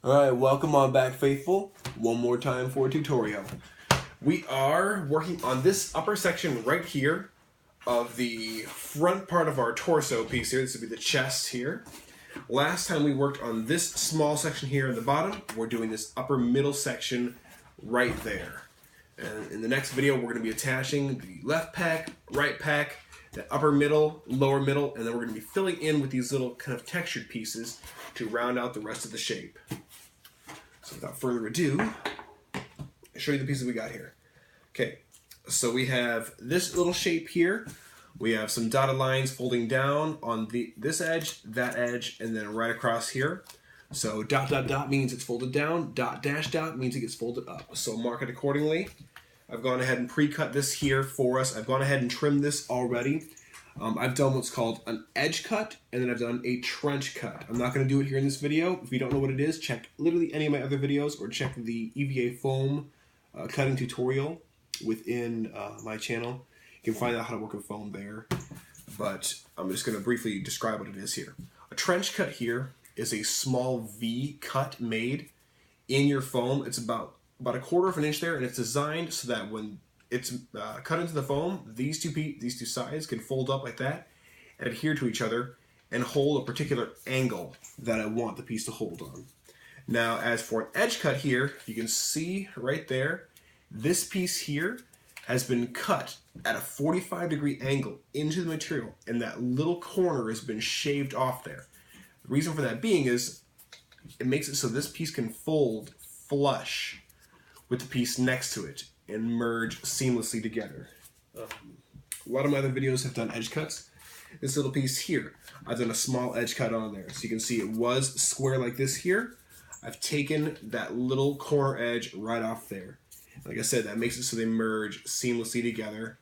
Alright, welcome on back, faithful. One more time for a tutorial. We are working on this upper section right here of the front part of our torso piece here. This would be the chest here. Last time we worked on this small section here at the bottom. We're doing this upper middle section right there. And in the next video, we're going to be attaching the left pec, right pec, the upper middle, lower middle, and then we're going to be filling in with these little kind of textured pieces to round out the rest of the shape. So without further ado, I'll show you the pieces we got here. Okay, so we have this little shape here. We have some dotted lines folding down on this edge, that edge, and then right across here. So dot, dot, dot means it's folded down. Dot, dash, dot means it gets folded up. So mark it accordingly. I've gone ahead and pre-cut this here for us. I've gone ahead and trimmed this already. I've done what's called an edge cut, and then I've done a trench cut. I'm not going to do it here in this video. If you don't know what it is, check literally any of my other videos, or check the EVA Foam cutting tutorial within my channel. You can find out how to work with foam there. But I'm just going to briefly describe what it is here. A trench cut here is a small V cut made in your foam. It's about a quarter of an inch there, and it's designed so that when it's cut into the foam, these two sides can fold up like that and adhere to each other and hold a particular angle that I want the piece to hold on. Now, as for an edge cut here, you can see right there, this piece here has been cut at a 45-degree angle into the material, and that little corner has been shaved off there. The reason for that being is it makes it so this piece can fold flush with the piece next to it and merge seamlessly together. A lot of my other videos have done edge cuts. This little piece here, I've done a small edge cut on there. So you can see it was square like this here. I've taken that little corner edge right off there. Like I said, that makes it so they merge seamlessly together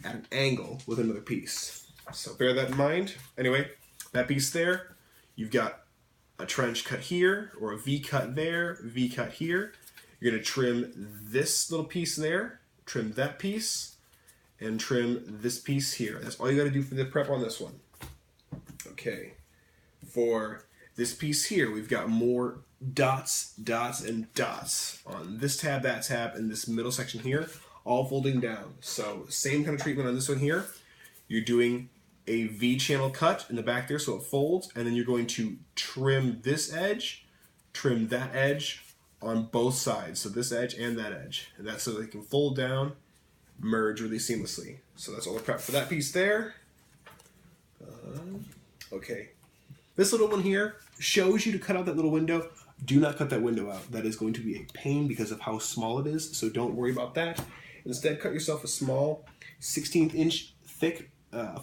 at an angle with another piece. So bear that in mind. Anyway, that piece there, you've got a trench cut here, or a V cut there, V cut here. You're going to trim this little piece there, trim that piece, and trim this piece here. That's all you got to do for the prep on this one. Okay, for this piece here, we've got more dots, dots, and dots on this tab, that tab, and this middle section here, all folding down. So same kind of treatment on this one here. You're doing a V channel cut in the back there so it folds, and then you're going to trim this edge, trim that edge, on both sides, so this edge and that edge, and that's so they can fold down, merge really seamlessly. So that's all the prep for that piece there. Okay, this little one here shows you to cut out that little window. Do not cut that window out. That is going to be a pain because of how small it is, so don't worry about that. Instead, cut yourself a small 16th inch thick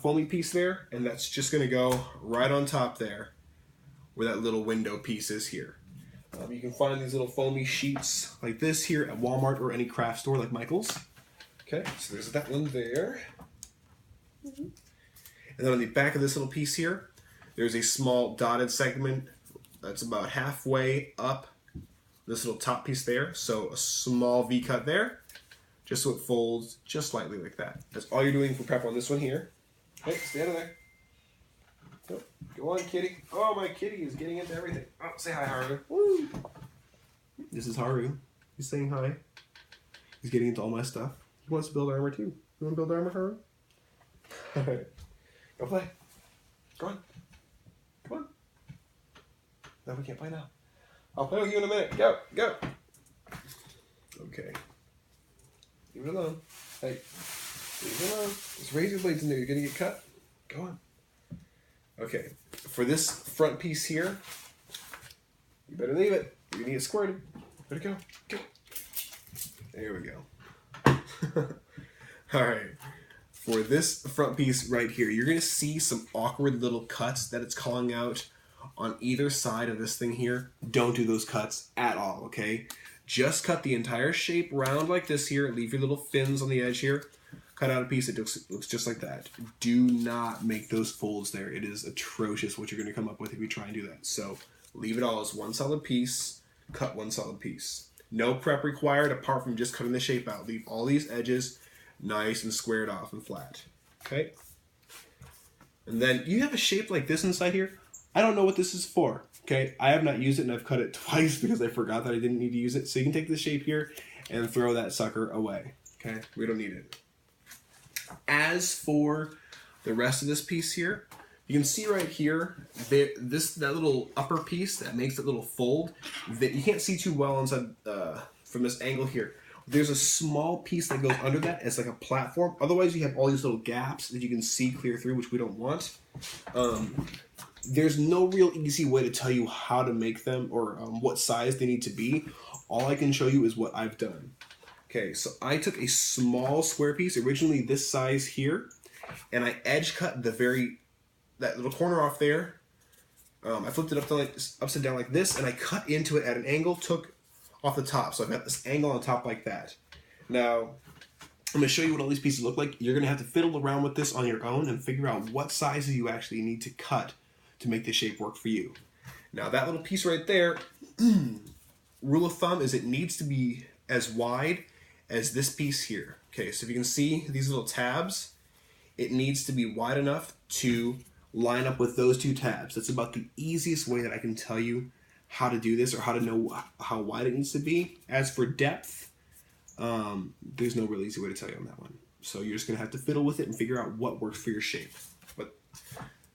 foamy piece there, and that's just going to go right on top there where that little window piece is here. You can find these little foamy sheets like this here at Walmart or any craft store like Michael's. Okay, so there's that one there. And then on the back of this little piece here, there's a small dotted segment that's about halfway up this little top piece there. So a small V cut there, just so it folds just slightly like that. That's all you're doing for prep on this one here. Okay, stay out of there. Go on, kitty. Oh, my kitty is getting into everything. Oh, say hi, Haru. Woo! This is Haru. He's saying hi. He's getting into all my stuff. He wants to build armor, too. You want to build armor, Haru? Alright. Go play. Go on. Come on. No, we can't play now. I'll play with you in a minute. Go. Go. Okay. Leave it alone. Hey. Leave it alone. There's razor blades in there. You're going to get cut. Go on. Okay, for this front piece here, you better leave it. You're gonna get squirted. Better go. Go. There we go. All right, for this front piece right here, you're gonna see some awkward little cuts that it's calling out on either side of this thing here. Don't do those cuts at all, okay? Just cut the entire shape round like this here. Leave your little fins on the edge here. Cut out a piece that looks just like that. Do not make those folds there. It is atrocious what you're going to come up with if you try and do that. So leave it all as one solid piece. Cut one solid piece. No prep required apart from just cutting the shape out. Leave all these edges nice and squared off and flat. Okay? And then you have a shape like this inside here. I don't know what this is for. Okay, I have not used it and I've cut it twice because I forgot that I didn't need to use it. So you can take this shape here and throw that sucker away. Okay, we don't need it. As for the rest of this piece here, you can see right here, that little upper piece that makes that little fold that you can't see too well inside from this angle here. There's a small piece that goes under that as like a platform. Otherwise, you have all these little gaps that you can see clear through, which we don't want. There's no real easy way to tell you how to make them or what size they need to be. All I can show you is what I've done. Okay, so I took a small square piece, originally this size here, and I edge cut that little corner off there. I flipped it upside down like this, and I cut into it at an angle, took off the top. So I've got this angle on top like that. Now, I'm going to show you what all these pieces look like. You're going to have to fiddle around with this on your own and figure out what sizes you actually need to cut to make the shape work for you. Now, that little piece right there, rule of thumb is it needs to be as wide as this piece here. Okay, so if you can see these little tabs, it needs to be wide enough to line up with those two tabs. That's about the easiest way that I can tell you how to do this or how to know how wide it needs to be. As for depth, there's no real easy way to tell you on that one. So you're just going to have to fiddle with it and figure out what works for your shape. But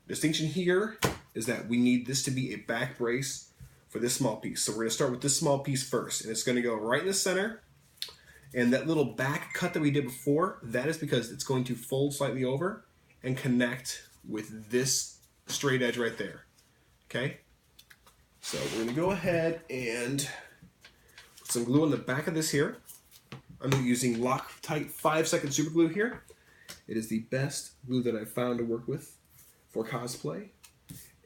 distinction here is that we need this to be a back brace for this small piece. So we're going to start with this small piece first, and it's going to go right in the center. And that little back cut that we did before, that is because it's going to fold slightly over and connect with this straight edge right there. Okay? So we're going to go ahead and put some glue on the back of this here. I'm using Loctite 5-second super glue here. It is the best glue that I've found to work with for cosplay.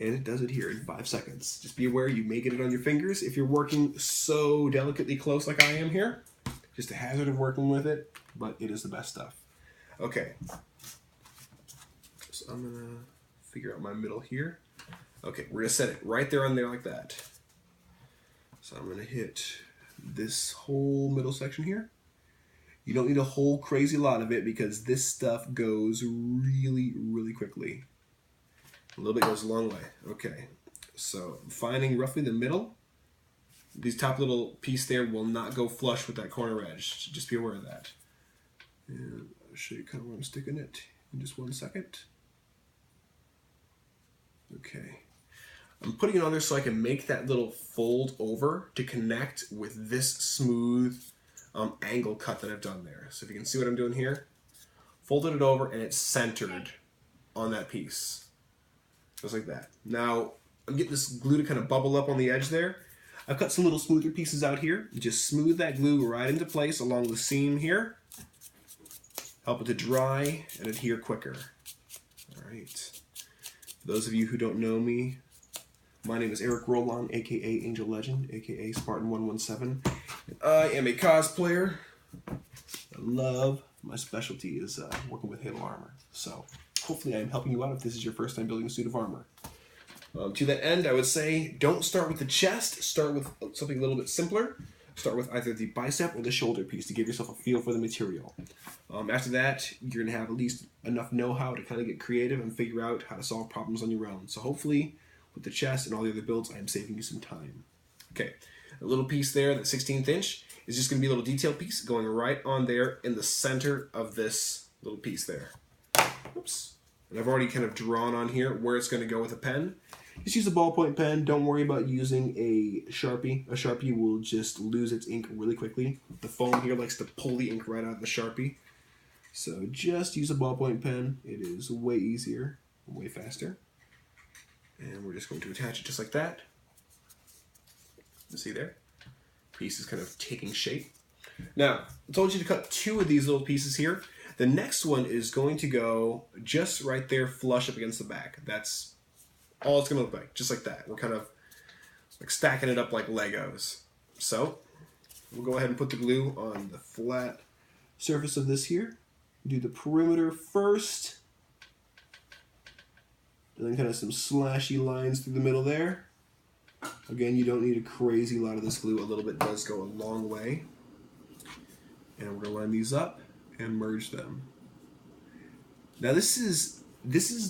And it does it here in 5 seconds. Just be aware you may get it on your fingers if you're working so delicately close like I am here. Just a hazard of working with it, but it is the best stuff. Okay. So I'm going to figure out my middle here. Okay, we're going to set it right there on there like that. So I'm going to hit this whole middle section here. You don't need a whole crazy lot of it because this stuff goes really, really quickly. A little bit goes a long way. Okay, so I'm finding roughly the middle. These top little piece there will not go flush with that corner edge. Just be aware of that. And I'll show you kind of where I'm sticking it in just 1 second. Okay. I'm putting it on there so I can make that little fold over to connect with this smooth angle cut that I've done there. So if you can see what I'm doing here, folded it over and it's centered on that piece. Just like that. Now, I'm getting this glue to kind of bubble up on the edge there. I've cut some little smoother pieces out here. Just smooth that glue right into place along the seam here. Help it to dry and adhere quicker. All right. For those of you who don't know me, my name is Eric Rollon, aka Angelegend, aka Spartan117. I am a cosplayer. My specialty is working with Halo armor. So hopefully I'm helping you out if this is your first time building a suit of armor. To that end, I would say don't start with the chest. Start with something a little bit simpler. Start with either the bicep or the shoulder piece to give yourself a feel for the material. After that, you're going to have at least enough know-how to kind of get creative and figure out how to solve problems on your own. So hopefully, with the chest and all the other builds, I am saving you some time. Okay, a little piece there, that 16th inch, is just going to be a little detail piece going right on there in the center of this little piece there. Oops. And I've already kind of drawn on here where it's going to go with a pen. Just use a ballpoint pen. Don't worry about using a Sharpie. A Sharpie will just lose its ink really quickly. The foam here likes to pull the ink right out of the Sharpie. So just use a ballpoint pen. It is way easier, way faster. And we're just going to attach it just like that. You see there? Piece is kind of taking shape. Now, I told you to cut 2 of these little pieces here. The next one is going to go just right there flush up against the back. That's all it's going to look like, just like that. We're kind of like stacking it up like Legos. So we'll go ahead and put the glue on the flat surface of this here. Do the perimeter first. And then kind of some slashy lines through the middle there. Again, you don't need a crazy lot of this glue. A little bit does go a long way. And we're going to line these up and merge them. Now this is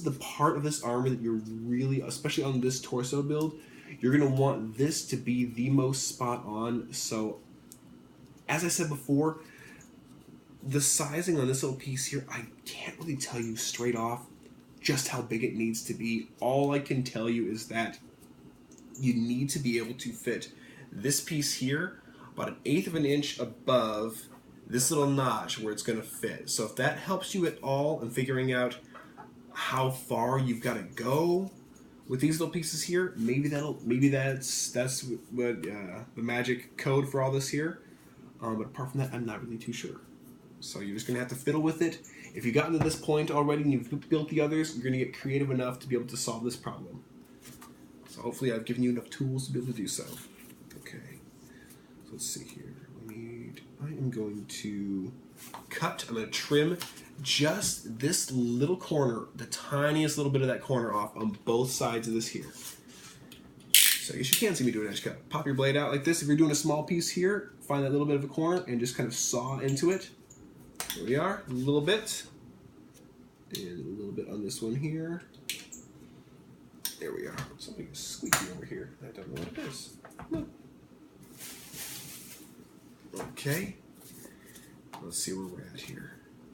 the part of this armor that you're really, especially on this torso build, You're going to want this to be the most spot on. So, as I said before, the sizing on this little piece here, I can't really tell you straight off just how big it needs to be. All I can tell you is that you need to be able to fit this piece here about 1/8 of an inch above this little notch where it's going to fit. So if that helps you at all in figuring out how far you've got to go with these little pieces here, maybe that's what the magic code for all this here. But apart from that, I'm not really too sure. So you're just going to have to fiddle with it. If you've gotten to this point already and you've built the others, you're going to get creative enough to be able to solve this problem. So hopefully I've given you enough tools to be able to do so. Okay, so let's see here. I am going to cut, I'm going to trim just this little corner, the tiniest little bit of that corner off on both sides of this here. So I guess you can see me do an edge cut. Pop your blade out like this. If you're doing a small piece here, find that little bit of a corner and just kind of saw into it. There we are, a little bit. And a little bit on this one here. There we are. Something is squeaky over here. I don't know what it is. Look. Okay. Let's see where we're at here.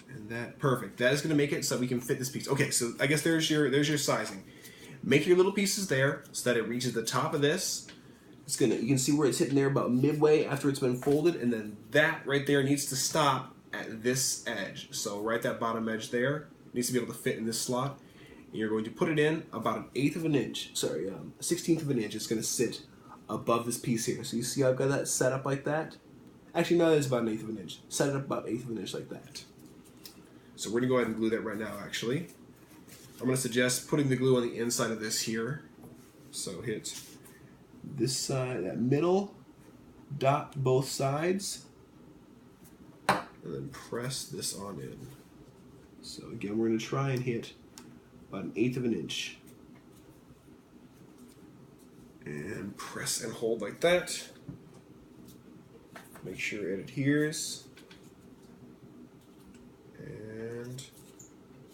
And that, perfect. That is going to make it so we can fit this piece. Okay, so I guess there's your sizing. Make your little pieces there so that it reaches the top of this. It's gonna, you can see where it's hitting there about midway after it's been folded, and then that right there needs to stop at this edge. So right that bottom edge there needs to be able to fit in this slot. And you're going to put it in about 1/8 of an inch. Sorry, 1/16 of an inch. It's going to sit above this piece here. So you see I've got that set up like that. Actually, no, it's about 1/8 of an inch. Set it up about 1/8 of an inch like that. So we're going to go ahead and glue that right now, actually. I'm going to suggest putting the glue on the inside of this here. So hit this side, that middle, dot both sides, and then press this on in. So again, we're going to try and hit about 1/8 of an inch. And press and hold like that. Make sure it adheres. And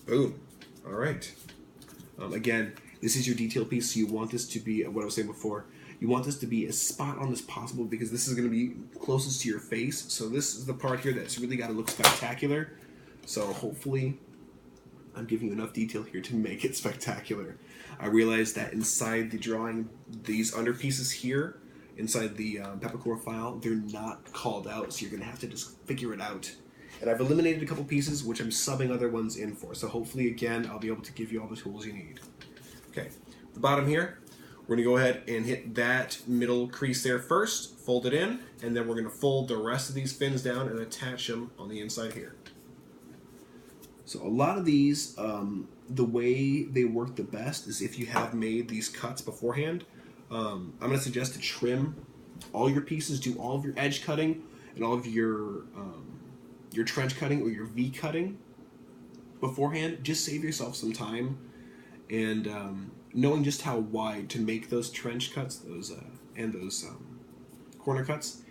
boom. All right. Again, this is your detail piece, so you want this to be, what I was saying before, you want this to be as spot on as possible because this is going to be closest to your face. So this is the part here that's really got to look spectacular. So hopefully I'm giving you enough detail here to make it spectacular. I realize that inside the drawing, these under pieces here, inside the peppercorn file, they're not called out, so you're going to have to just figure it out. And I've eliminated a couple pieces, which I'm subbing other ones in for. So hopefully, again, I'll be able to give you all the tools you need. Okay, the bottom here, we're going to go ahead and hit that middle crease there first, fold it in, and then we're going to fold the rest of these fins down and attach them on the inside here. So a lot of these, the way they work the best is if you have made these cuts beforehand. I'm going to suggest to trim all your pieces, do all of your edge cutting and all of your trench cutting or your V cutting beforehand. Just save yourself some time, and knowing just how wide to make those trench cuts, those corner cuts,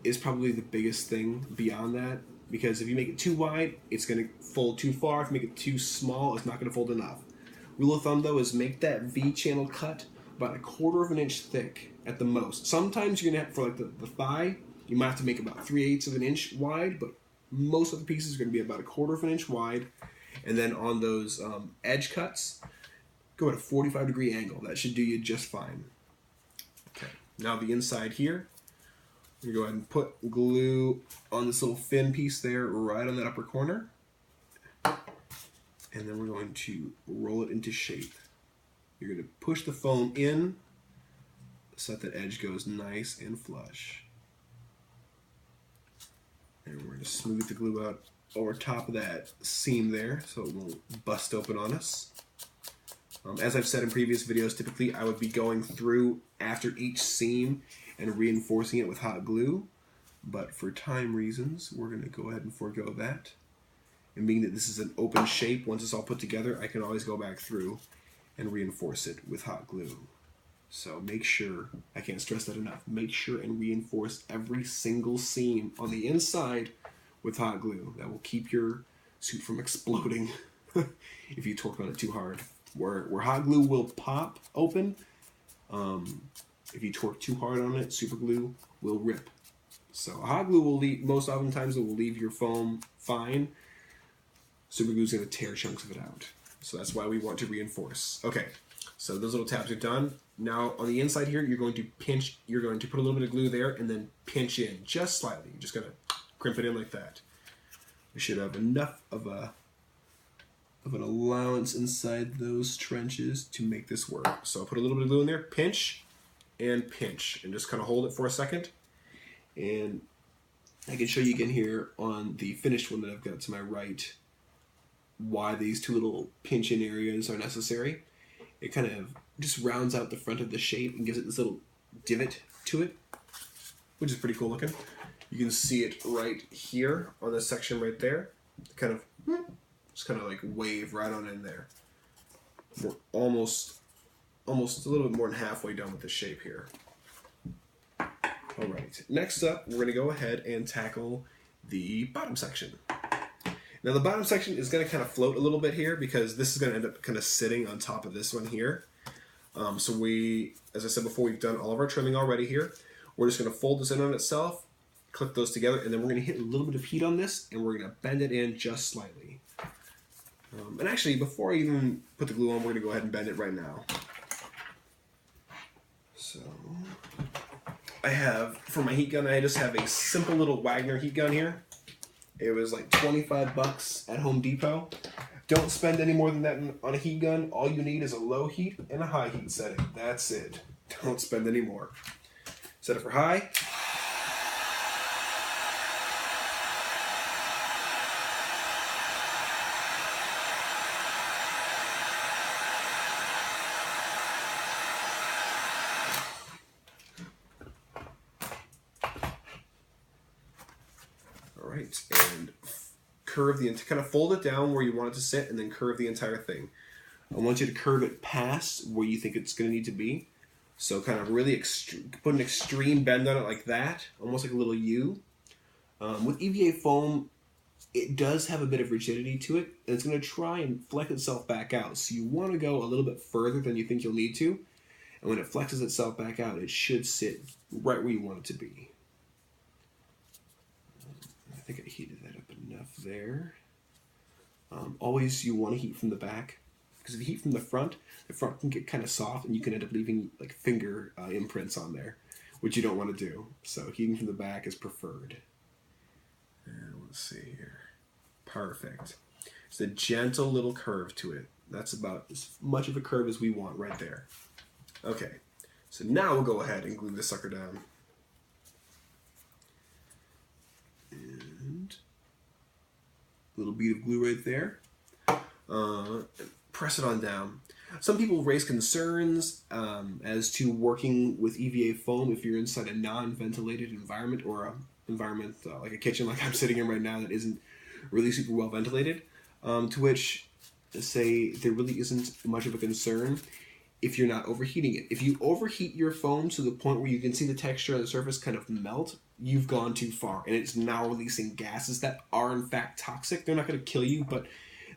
is probably the biggest thing beyond that. Because if you make it too wide, it's going to fold too far. If you make it too small, it's not going to fold enough. Rule of thumb, though, is make that V channel cut about 1/4 of an inch thick at the most. Sometimes you're going to have, for like the thigh, you might have to make about 3/8 of an inch wide, but most of the pieces are going to be about 1/4 of an inch wide. And then on those edge cuts, go at a 45-degree angle. That should do you just fine. Okay, now the inside here. We go ahead and put glue on this little fin piece there, right on that upper corner. And then we're going to roll it into shape. You're going to push the foam in so that edge goes nice and flush. And we're going to smooth the glue out over top of that seam there so it won't bust open on us. As I've said in previous videos, typically I would be going through after each seam and reinforcing it with hot glue, but for time reasons, we're going to go ahead and forego that. And being that this is an open shape, once it's all put together, I can always go back through and reinforce it with hot glue. So make sure, I can't stress that enough, make sure and reinforce every single seam on the inside with hot glue. That will keep your suit from exploding if you torque on it too hard. Where hot glue will pop open, If you torque too hard on it, super glue will rip. So hot glue will leave, most oftentimes it will leave your foam fine. Super glue is going to tear chunks of it out. So that's why we want to reinforce. Okay, so those little tabs are done. Now on the inside here, you're going to pinch, you're going to put a little bit of glue there and then pinch in just slightly. You're just going to crimp it in like that. We should have enough of an allowance inside those trenches to make this work. So I'll put a little bit of glue in there, pinch, and just kind of hold it for a second. And I can show you again here on the finished one that I've got to my right why these two little pinch-in areas are necessary. It kind of just rounds out the front of the shape and gives it this little divot to it, which is pretty cool looking. You can see it right here on this section right there. Kind of, just kind of like wave right on in there. We're almost a little bit more than halfway done with the shape here. All right, next up, we're gonna go ahead and tackle the bottom section. Now the bottom section is going to kind of float a little bit here because this is going to end up kind of sitting on top of this one here. So we, as I said before, we've done all of our trimming already here. We're just going to fold this in on itself, click those together, and then we're going to hit a little bit of heat on this, and we're going to bend it in just slightly. And actually, before I even put the glue on, we're going to go ahead and bend it right now. So I have, for my heat gun, I just have a simple little Wagner heat gun here. It was like 25 bucks at Home Depot. Don't spend any more than that on a heat gun. All you need is a low heat and a high heat setting. That's it. Don't spend any more. Set it for high. Alright, and curve kind of fold it down where you want it to sit and then curve the entire thing. I want you to curve it past where you think it's going to need to be. So kind of really put an extreme bend on it like that, almost like a little U. With EVA foam, it does have a bit of rigidity to it, and it's going to try and flex itself back out. So you want to go a little bit further than you think you'll need to, and when it flexes itself back out, it should sit right where you want it to be. I think I heated that up enough there. Always you want to heat from the back, because if you heat from the front can get kind of soft and you can end up leaving like finger imprints on there, which you don't want to do. So heating from the back is preferred. And let's see here. Perfect. It's a gentle little curve to it. That's about as much of a curve as we want right there. Okay, so now we'll go ahead and glue this sucker down. And a little bead of glue right there. And press it on down. Some people raise concerns as to working with EVA foam if you're inside a non-ventilated environment or an environment like a kitchen like I'm sitting in right now that isn't really super well ventilated, to which say there really isn't much of a concern if you're not overheating it. If you overheat your foam to the point where you can see the texture of the surface kind of melt, you've gone too far, and it's now releasing gases that are in fact toxic. They're not going to kill you, but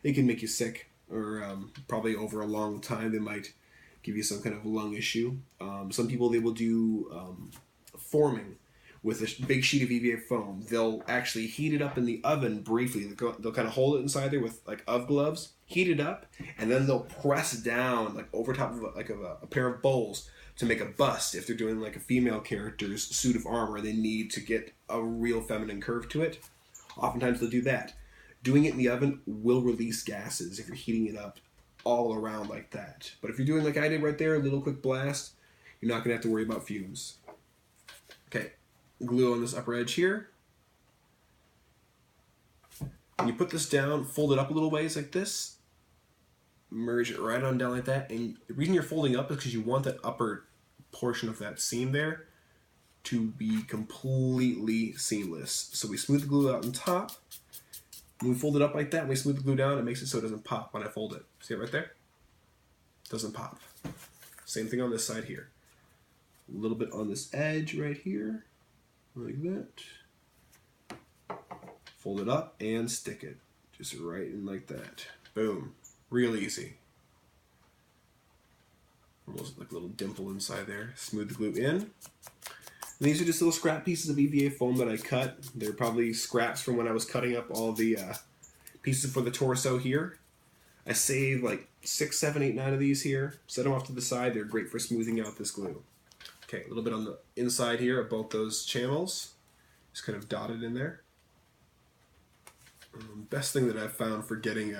they can make you sick, or probably over a long time they might give you some kind of lung issue. Some people, they will do forming with a big sheet of EVA foam. They'll actually heat it up in the oven briefly. They'll kind of hold it inside there with like UV gloves, heat it up, and then they'll press down like over top of a pair of bowls to make a bust. If they're doing like a female character's suit of armor, they need to get a real feminine curve to it. Oftentimes they'll do that. Doing it in the oven will release gases if you're heating it up all around like that. But if you're doing like I did right there, a little quick blast, you're not gonna have to worry about fumes. Okay, glue on this upper edge here. And you put this down, fold it up a little ways like this, merge it right on down like that. And the reason you're folding up is because you want that upper portion of that seam there to be completely seamless. So we smooth the glue out on top. When we fold it up like that, and we smooth the glue down, it makes it so it doesn't pop when I fold it. See it right there? Doesn't pop. Same thing on this side here. A little bit on this edge right here, like that. Fold it up and stick it. Just right in like that. Boom. Real easy. Almost like a little dimple inside there. Smooth the glue in. And these are just little scrap pieces of EVA foam that I cut. They're probably scraps from when I was cutting up all the pieces for the torso here. I saved like 6, 7, 8, 9 of these here. Set them off to the side. They're great for smoothing out this glue. Okay, a little bit on the inside here of both those channels. Just kind of dotted in there. Best thing that I've found for getting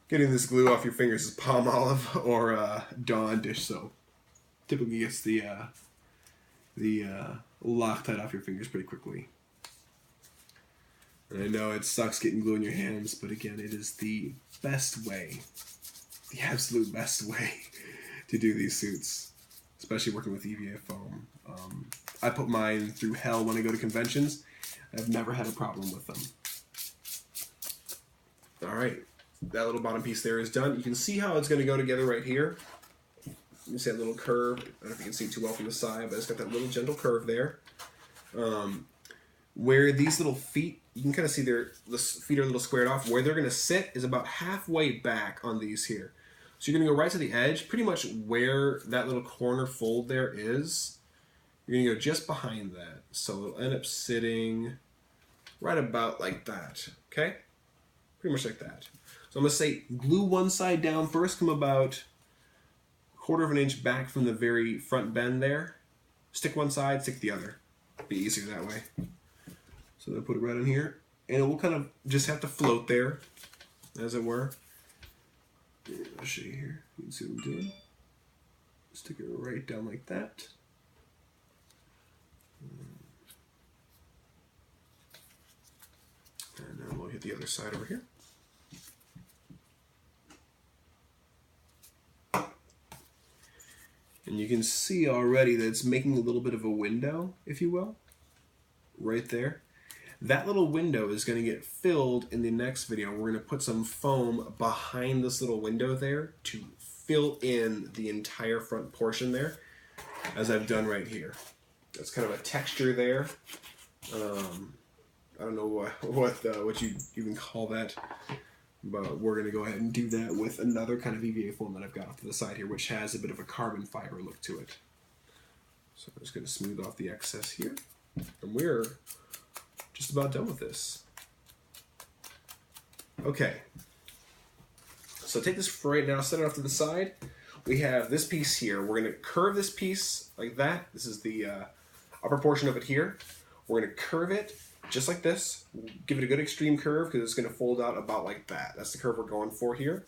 this glue off your fingers is palm olive or Dawn dish soap. Typically gets the Loctite off your fingers pretty quickly. And I know it sucks getting glue in your hands, but again, it is the best way, the absolute best way to do these suits, especially working with EVA foam. I put mine through hell when I go to conventions. I've never had a problem with them. All right, that little bottom piece there is done. You can see how it's going to go together right here. You see that little curve. I don't know if you can see too well from the side, but it's got that little gentle curve there. Where these little feet, you can kind of see the feet are a little squared off. Where they're going to sit is about halfway back on these here. So you're going to go right to the edge, pretty much where that little corner fold there is. You're going to go just behind that. So it'll end up sitting right about like that, okay? Pretty much like that. So I'm going to say glue one side down first, come about 1/4 of an inch back from the very front bend there. Stick one side, stick the other. Be easier that way. So then put it right in here, and it will kind of just have to float there, as it were. And I'll show you here. You can see what I'm doing. Stick it right down like that. And then we'll hit the other side over here. And you can see already that it's making a little bit of a window, if you will, right there. That little window is going to get filled in the next video. We're going to put some foam behind this little window there to fill in the entire front portion there, as I've done right here. That's kind of a texture there. I don't know what you even call that, but we're going to go ahead and do that with another kind of EVA foam that I've got off to the side here, which has a bit of a carbon fiber look to it. So I'm just going to smooth off the excess here, and we're just about done with this. Okay, so take this for right now, set it off to the side. We have this piece here. We're going to curve this piece like that. This is the upper portion of it here. We're going to curve it just like this. Give it a good extreme curve because it's going to fold out about like that. That's the curve we're going for here.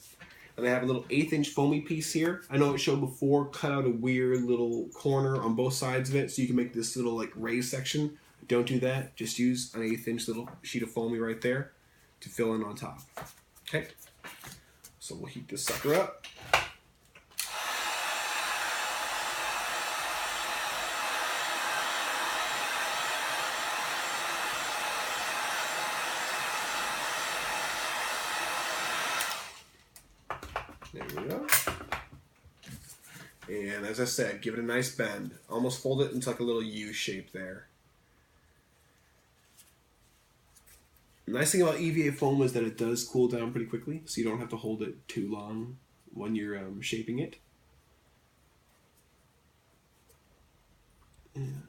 And I have a little 1/8 inch foamy piece here. I know it showed before, cut out a weird little corner on both sides of it so you can make this little like raised section. Don't do that. Just use an 1/8 inch little sheet of foamy right there to fill in on top. Okay. So we'll heat this sucker up. There we go. And as I said, give it a nice bend. Almost fold it into like a little U shape there. The nice thing about EVA foam is that it does cool down pretty quickly, so you don't have to hold it too long when you're shaping it. And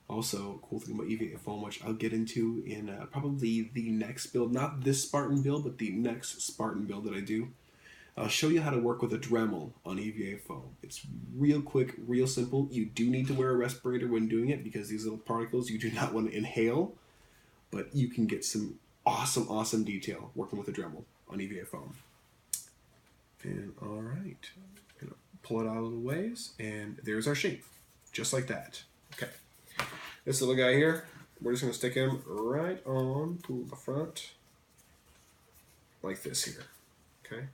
also, cool thing about EVA foam, which I'll get into in probably the next build, not this Spartan build, but the next Spartan build that I do. I'll show you how to work with a Dremel on EVA foam. It's real quick, real simple. You do need to wear a respirator when doing it because these little particles you do not want to inhale, but you can get some awesome, awesome detail working with a Dremel on EVA foam. And all right, gonna pull it out a little ways, and there's our shape, just like that. Okay, this little guy here, we're just gonna stick him right on to the front, like this here, okay?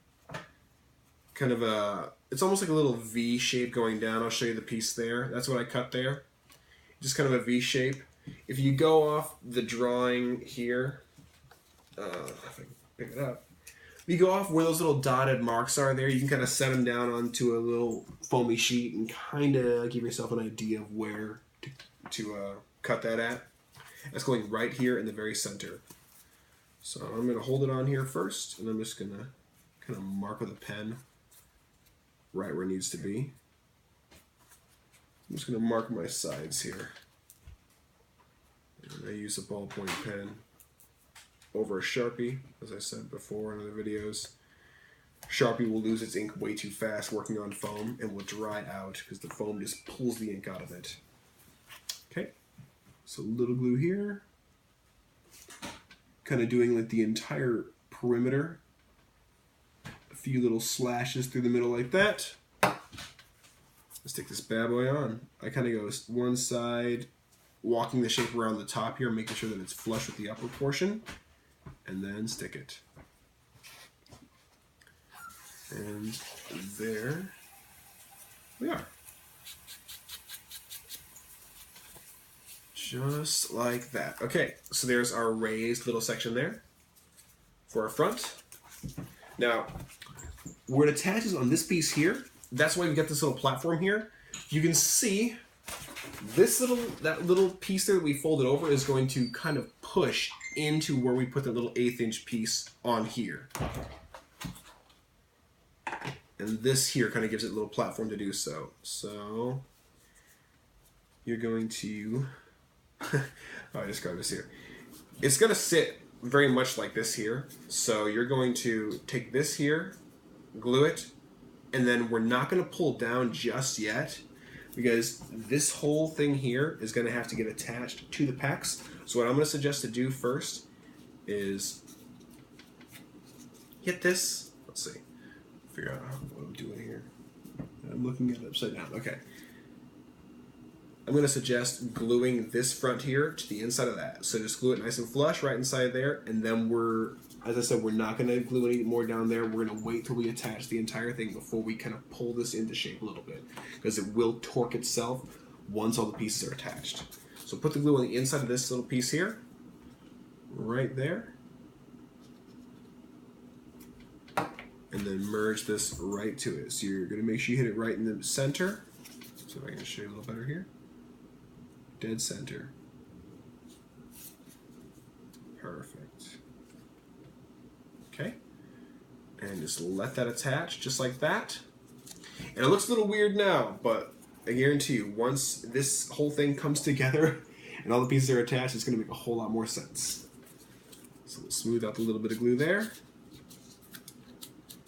Kind of a, it's almost like a little V shape going down. I'll show you the piece there. That's what I cut there. Just kind of a V shape. If you go off the drawing here, if I can pick it up, if you go off where those little dotted marks are there, you can kind of set them down onto a little foamy sheet and kind of give yourself an idea of where to cut that at. That's going right here in the very center. So I'm going to hold it on here first, and I'm just going to kind of mark with a pen right where it needs to be. I'm just going to mark my sides here. And I use a ballpoint pen over a Sharpie, as I said before in other videos. Sharpie will lose its ink way too fast working on foam and will dry out because the foam just pulls the ink out of it. Okay, so a little glue here. Kind of doing like the entire perimeter. A few little slashes through the middle like that. Let's stick this bad boy on. I kind of go one side, walking the shape around the top here, making sure that it's flush with the upper portion, and then stick it. And there we are. Just like that. Okay, so there's our raised little section there for our front. Now, where it attaches on this piece here, that's why we got this little platform here. You can see that little piece there that we folded over is going to kind of push into where we put the little 1/8 inch piece on here. And this here kind of gives it a little platform to do so. So you're going to, I describe this here. It's going to sit very much like this here. So you're going to take this here, glue it, and then we're not going to pull down just yet because this whole thing here is going to have to get attached to the pecs. So what I'm going to suggest to do first is hit this. Let's see. Figure out what I'm doing here. I'm looking at it upside down. Okay. I'm going to suggest gluing this front here to the inside of that. So just glue it nice and flush right inside there, and then as I said, we're not going to glue any more down there. We're going to wait till we attach the entire thing before we kind of pull this into shape a little bit, because it will torque itself once all the pieces are attached. So put the glue on the inside of this little piece here, right there, and then merge this right to it. So you're going to make sure you hit it right in the center. So if I can show you a little better here. Dead center. Perfect. Okay. And just let that attach just like that. And it looks a little weird now, but I guarantee you, once this whole thing comes together and all the pieces are attached, it's going to make a whole lot more sense. So we'll smooth out the little bit of glue there.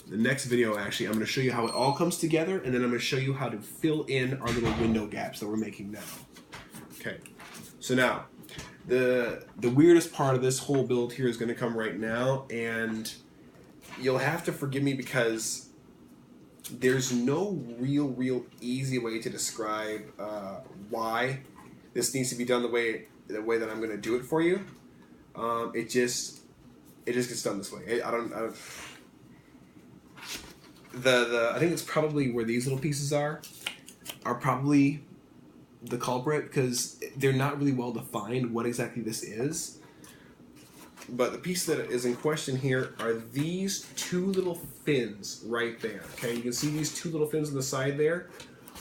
The next video, actually, I'm going to show you how it all comes together, and then I'm going to show you how to fill in our little window gaps that we're making now. Okay, so now, the weirdest part of this whole build here is going to come right now, and you'll have to forgive me because there's no real easy way to describe why this needs to be done the way that I'm going to do it for you. It just gets done this way. I think it's probably where these little pieces are probably the culprit, because they're not really well defined what exactly this is. But the piece that is in question here are these two little fins right there. Okay, you can see these two little fins on the side there.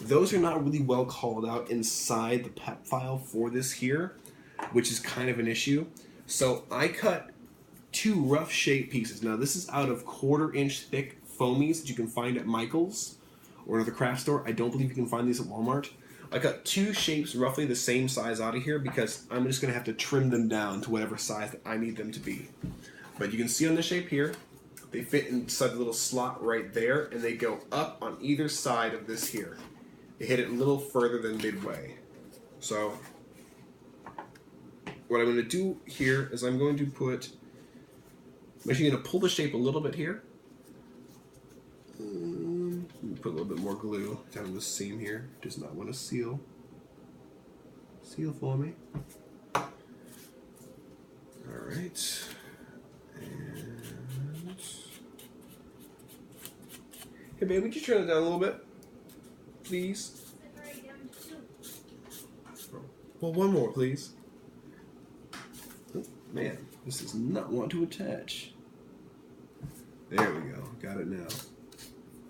Those are not really well called out inside the PEP file for this here, which is kind of an issue. So I cut two rough shape pieces. Now this is out of 1/4 inch thick foamies that you can find at Michael's or another craft store. I don't believe you can find these at Walmart. I cut two shapes roughly the same size out of here because I'm just going to have to trim them down to whatever size that I need them to be. But you can see on the shape here, they fit inside the little slot right there, and they go up on either side of this here. They hit it a little further than midway. So what I'm going to do here is I'm going to I'm actually going to pull the shape a little bit here. Put a little bit more glue down the seam here. Does not want to seal. Seal for me. Alright. And hey babe, would you turn it down a little bit? Please? Well, one more, please. Oh, man, this does not want to attach. There we go. Got it now.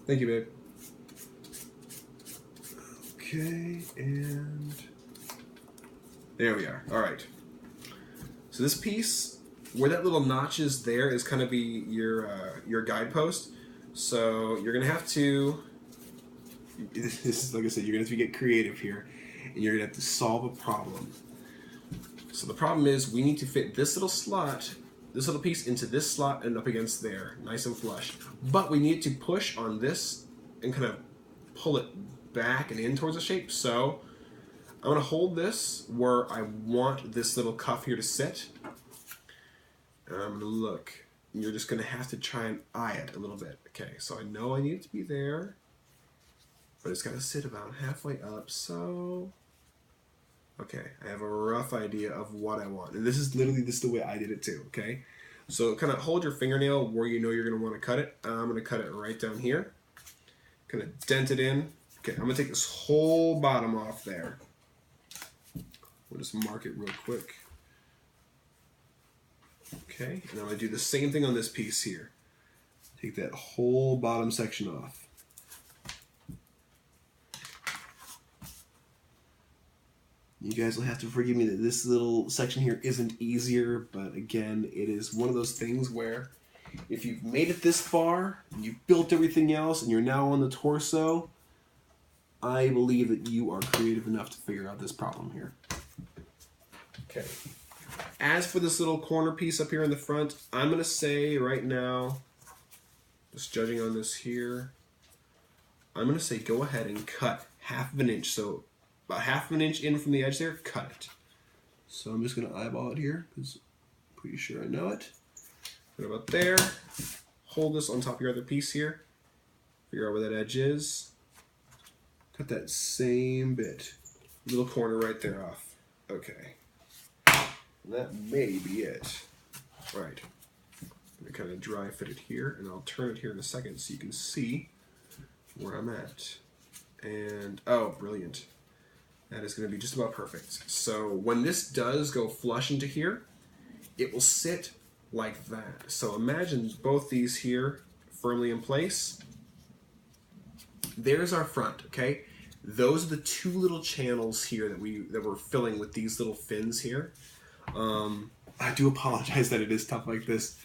Thank you, babe. Okay, and there we are. All right. So this piece, where that little notch is there, is kind of be your guidepost. So you're gonna have to, this is, like I said, you're gonna have to get creative here, and you're gonna have to solve a problem. So the problem is we need to fit this little slot, this little piece into this slot and up against there, nice and flush. But we need to push on this and kind of pull it back and in towards the shape. So I'm gonna hold this where I want this little cuff here to sit. And I'm gonna look. You're just gonna have to try and eye it a little bit. Okay, so I know I need it to be there, but it's gotta sit about halfway up, so... Okay, I have a rough idea of what I want. And this is the way I did it too, okay? So kind of hold your fingernail where you know you're gonna wanna cut it. I'm gonna cut it right down here. Kind of dent it in. Okay, I'm gonna take this whole bottom off there. We'll just mark it real quick. Okay, and I'm gonna do the same thing on this piece here. Take that whole bottom section off. You guys will have to forgive me that this little section here isn't easier, but again, it is one of those things where if you've made it this far, and you've built everything else, and you're now on the torso, I believe that you are creative enough to figure out this problem here. Okay. As for this little corner piece up here in the front, I'm going to say right now, just judging on this here, I'm going to say go ahead and cut 1/2 inch. So about 1/2 inch in from the edge there, cut it. So I'm just going to eyeball it here because I'm pretty sure I know it. Right about there. Hold this on top of your other piece here. Figure out where that edge is. Cut that same bit. Little corner right there off. Okay. That may be it. Right. I'm going to kind of dry fit it here, and I'll turn it here in a second so you can see where I'm at. And, oh, brilliant. That is going to be just about perfect. So when this does go flush into here, it will sit like that. So imagine both these here firmly in place. There's our front, okay? Those are the two little channels here that we're filling with these little fins here. I do apologize that it is tough like this,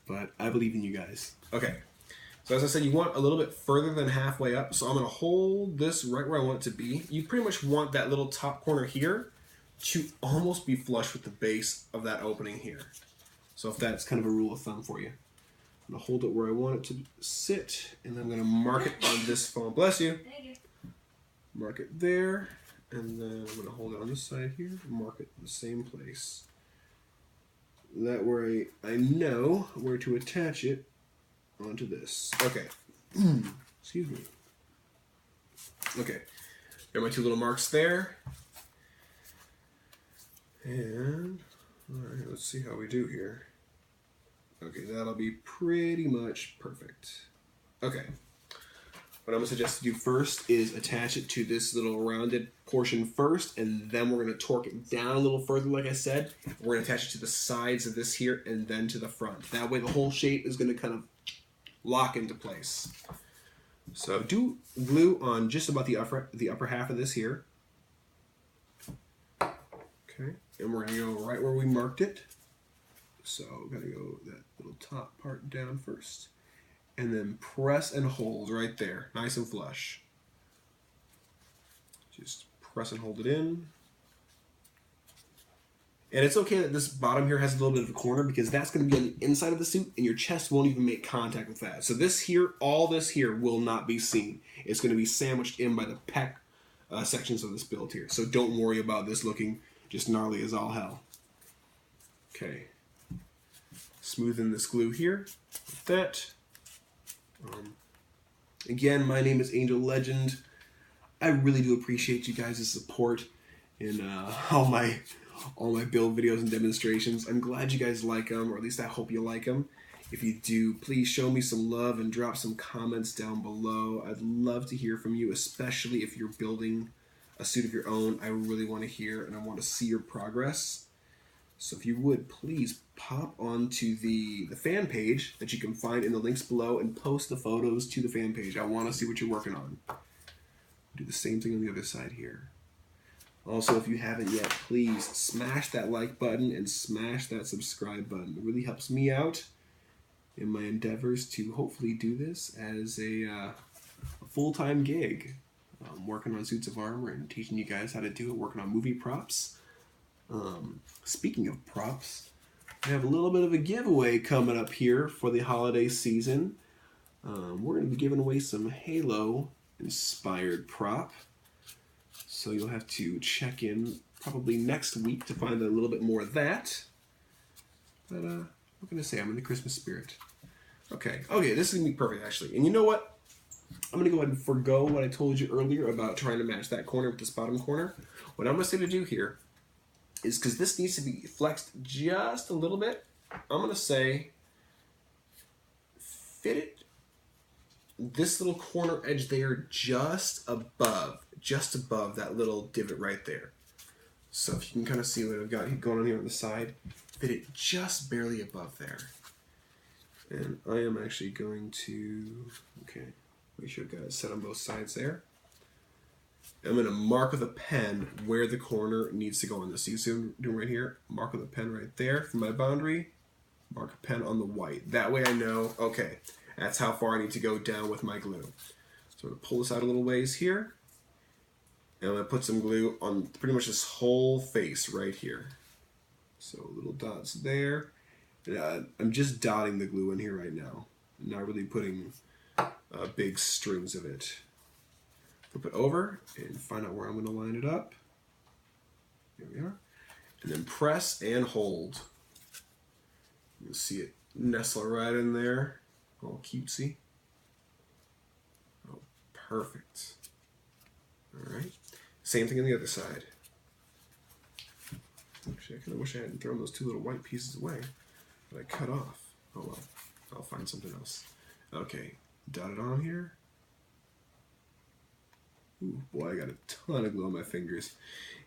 but I believe in you guys. Okay, so as I said, you want a little bit further than halfway up, so I'm going to hold this right where I want it to be. You pretty much want that little top corner here to almost be flush with the base of that opening here. So if that's kind of a rule of thumb for you. I'm going to hold it where I want it to sit, and I'm going to mark it on this foam. Bless you. Thank you. Mark it there, and then I'm going to hold it on this side here, mark it in the same place. That way I know where to attach it onto this. Okay. Excuse me. Okay. Got my two little marks there. And, alright, let's see how we do here. Okay, that'll be pretty much perfect. Okay. What I'm going to suggest to do first is attach it to this little rounded portion first, and then we're going to torque it down a little further, like I said. We're going to attach it to the sides of this here and then to the front. That way the whole shape is going to kind of lock into place. So do glue on just about the upper half of this here. Okay, and we're going to go right where we marked it. So we're going to go that little top part down first. And then press and hold right there, nice and flush. Just press and hold it in. And it's okay that this bottom here has a little bit of a corner because that's going to be on the inside of the suit and your chest won't even make contact with that. So this here, all this here will not be seen. It's going to be sandwiched in by the pec sections of this build here. So don't worry about this looking just gnarly as all hell. Okay. Smoothen this glue here like that. Again, my name is Angelegend. I really do appreciate you guys' support in all my build videos and demonstrations. I'm glad you guys like them, or at least I hope you like them. If you do, please show me some love and drop some comments down below. I'd love to hear from you, especially if you're building a suit of your own. I really want to hear and I want to see your progress. So if you would, please pop onto the fan page that you can find in the links below and post the photos to the fan page. I want to see what you're working on. Do the same thing on the other side here. Also, if you haven't yet, please smash that like button and smash that subscribe button. It really helps me out, in my endeavors to hopefully do this as a full-time gig. Working on suits of armor and teaching you guys how to do it, working on movie props. Speaking of props, we have a little bit of a giveaway coming up here for the holiday season. We're going to be giving away some Halo-inspired prop. So you'll have to check in probably next week to find out a little bit more of that. But what can I say? I'm in the Christmas spirit. Okay, this is going to be perfect, actually. And you know what? I'm going to go ahead and forego what I told you earlier about trying to match that corner with this bottom corner. What I'm going to say to do here is, because this needs to be flexed just a little bit, I'm going to say fit it, this little corner edge there just above that little divot right there. So if you can kind of see what I've got going on here on the side, fit it just barely above there. And I am actually going to, make sure I've got it set on both sides there. I'm going to mark with a pen where the corner needs to go on this. You see what I'm doing right here? Mark with a pen right there for my boundary. Mark a pen on the white. That way I know, okay, that's how far I need to go down with my glue. So I'm going to pull this out a little ways here. And I'm going to put some glue on pretty much this whole face right here. So little dots there. I'm just dotting the glue in here right now. I'm not really putting big strings of it. Flip it over and find out where I'm going to line it up. Here we are. And then press and hold. You'll see it nestle right in there. All cutesy. Oh, perfect. All right. Same thing on the other side. Actually, I kind of wish I hadn't thrown those two little white pieces away that I cut off. Oh well, I'll find something else. Okay, dot it on here. Ooh, boy, I got a ton of glue on my fingers.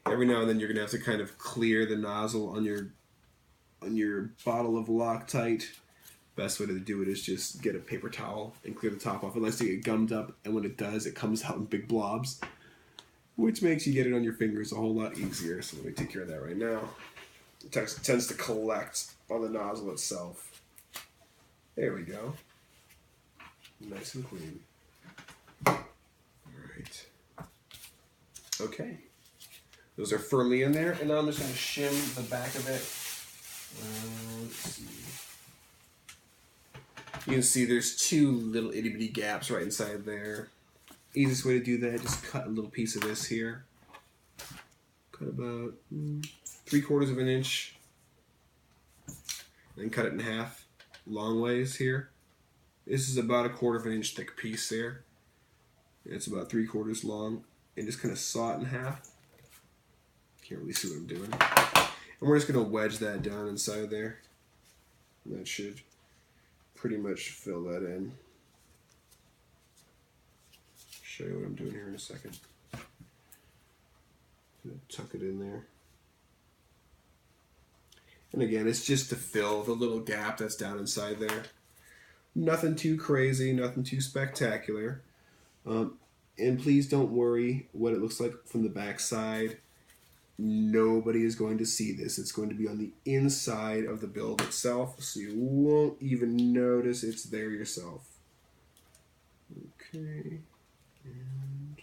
Every now and then you're gonna have to kind of clear the nozzle on your bottle of Loctite. Best way to do it is just get a paper towel and clear the top off. It likes to get gummed up, and when it does, it comes out in big blobs, which makes you get it on your fingers a whole lot easier. So let me take care of that right now. It tends to collect on the nozzle itself. There we go. Nice and clean. Alright. Okay. Those are firmly in there, and now I'm just going to shim the back of it. Let's see. You can see there's two little itty bitty gaps right inside there. Easiest way to do that, just cut a little piece of this here. Cut about 3/4 of an inch. Then cut it in half, long ways here. This is about 1/4 of an inch thick piece there. It's about 3/4 long, and just kind of saw it in half. Can't really see what I'm doing. And we're just going to wedge that down inside there. And that should pretty much fill that in. Show you what I'm doing here in a second. Tuck it in there. And again, it's just to fill the little gap that's down inside there. Nothing too crazy, nothing too spectacular. And please don't worry what it looks like from the back side. Nobody is going to see this. It's going to be on the inside of the build itself, so you won't even notice it's there yourself. Okay. And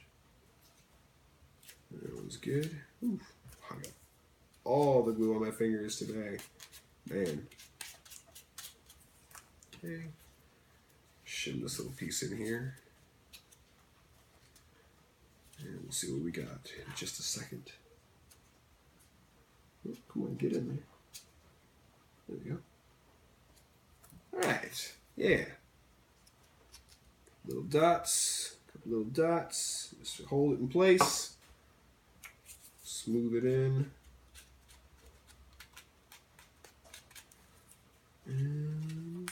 that one's good. Oof, I got all the glue on my fingers today. Man. Okay. Shim this little piece in here. And we'll see what we got in just a second. Oh, come on, get in there. There we go. Alright. Yeah. Little dots. Couple little dots. Just hold it in place. Smooth it in. And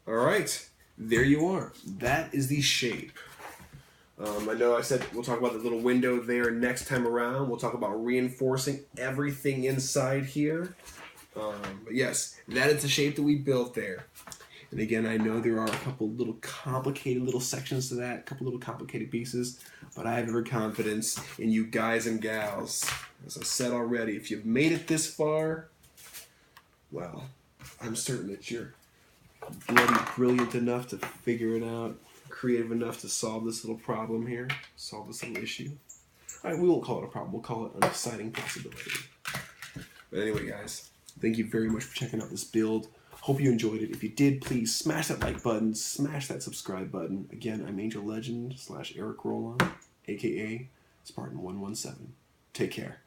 alright. There you are. That is the shape. I know I said we'll talk about the little window there next time around. We'll talk about reinforcing everything inside here. But yes, that is the shape that we built there. And again, I know there are a couple little complicated little sections to that, a couple little complicated pieces, but I have every confidence in you guys and gals. As I said already, if you've made it this far, well, I'm certain that you're bloody brilliant enough to figure it out, creative enough to solve this little problem here, solve this little issue. All right, we won't call it a problem. We'll call it an exciting possibility. But anyway, guys, thank you very much for checking out this build. Hope you enjoyed it. If you did, please smash that like button, smash that subscribe button. Again, I'm Angelegend / Eric Rollon, a.k.a. Spartan117. Take care.